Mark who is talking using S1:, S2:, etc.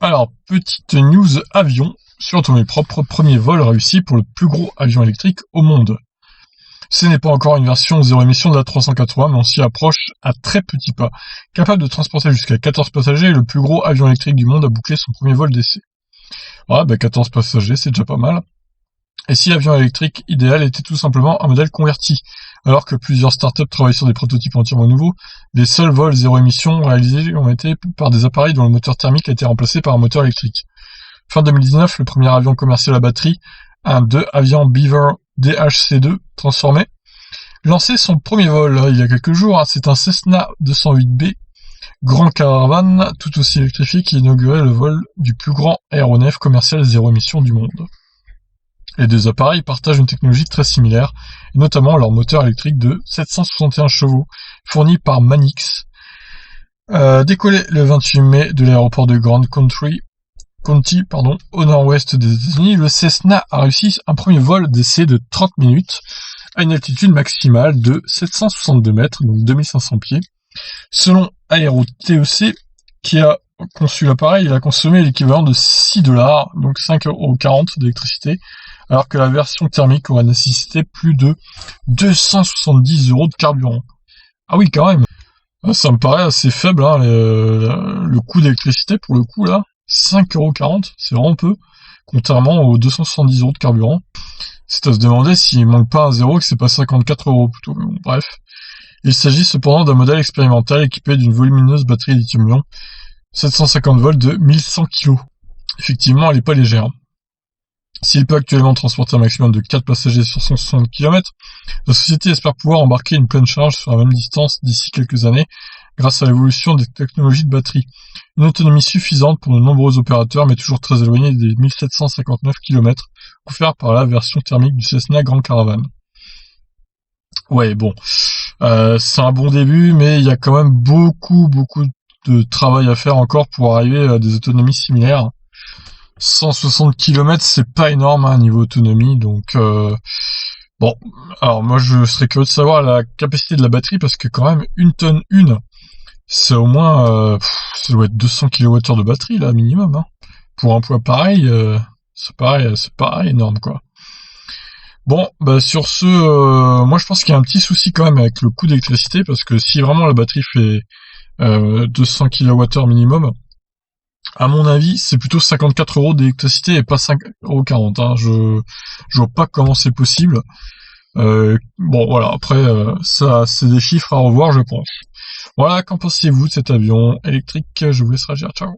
S1: Alors, petite news avion sur Autonomie Propre, premier vol réussi pour le plus gros avion électrique au monde. Ce n'est pas encore une version zéro émission de la 380, mais on s'y approche à très petits pas. Capable de transporter jusqu'à 14 passagers, le plus gros avion électrique du monde a bouclé son premier vol d'essai. Voilà, 14 passagers, c'est déjà pas mal. Et si l'avion électrique idéal était tout simplement un modèle converti, alors que plusieurs startups travaillent sur des prototypes entièrement nouveaux, les seuls vols zéro émission réalisés ont été par des appareils dont le moteur thermique a été remplacé par un moteur électrique. Fin 2019, le premier avion commercial à batterie, un 2 Avian Beaver DHC2 transformé, lançait son premier vol il y a quelques jours. C'est un Cessna 208B Grand Caravan, tout aussi électrifié, qui inaugurait le vol du plus grand aéronef commercial zéro émission du monde. Les deux appareils partagent une technologie très similaire, et notamment leur moteur électrique de 761 chevaux, fourni par Manix. Décollé le 28 mai de l'aéroport de Grand County, au nord-ouest des États-Unis, le Cessna a réussi un premier vol d'essai de 30 minutes à une altitude maximale de 762 mètres, donc 2500 pieds. Selon Aero TEC, qui a conçu l'appareil, il a consommé l'équivalent de $6, donc 5,40 € d'électricité, alors que la version thermique aurait nécessité plus de 270 € de carburant. Ah oui, quand même. Ça me paraît assez faible, hein, le coût d'électricité, pour le coup, là. 5,40 €, c'est vraiment peu, contrairement aux 270 € de carburant. C'est à se demander s'il manque pas un zéro et que c'est pas 54 € plutôt. Bon, bref. Il s'agit cependant d'un modèle expérimental équipé d'une volumineuse batterie lithium-ion, 750 volts de 1100 kg. Effectivement, elle est pas légère. S'il peut actuellement transporter un maximum de 4 passagers sur 160 km, la société espère pouvoir embarquer une pleine charge sur la même distance d'ici quelques années grâce à l'évolution des technologies de batterie. Une autonomie suffisante pour de nombreux opérateurs, mais toujours très éloignée des 1759 km offerts par la version thermique du Cessna Grand Caravan. Ouais, bon, c'est un bon début, mais il y a quand même beaucoup de travail à faire encore pour arriver à des autonomies similaires. 160 km, c'est pas énorme hein, niveau autonomie, donc bon. Alors moi, je serais curieux de savoir la capacité de la batterie, parce que quand même, 1 tonne, c'est au moins, ça doit être 200 kWh de batterie, là, minimum. Hein. Pour un poids pareil, c'est pas énorme, quoi. Bon, sur ce, moi je pense qu'il y a un petit souci quand même avec le coût d'électricité, parce que si vraiment la batterie fait 200 kWh minimum, à mon avis, c'est plutôt 54 € d'électricité et pas 5,40 €. Hein. Je vois pas comment c'est possible. Bon, voilà, après, ça, c'est des chiffres à revoir, je pense. Voilà, qu'en pensez-vous de cet avion électrique? Je vous laisse réagir. Ciao.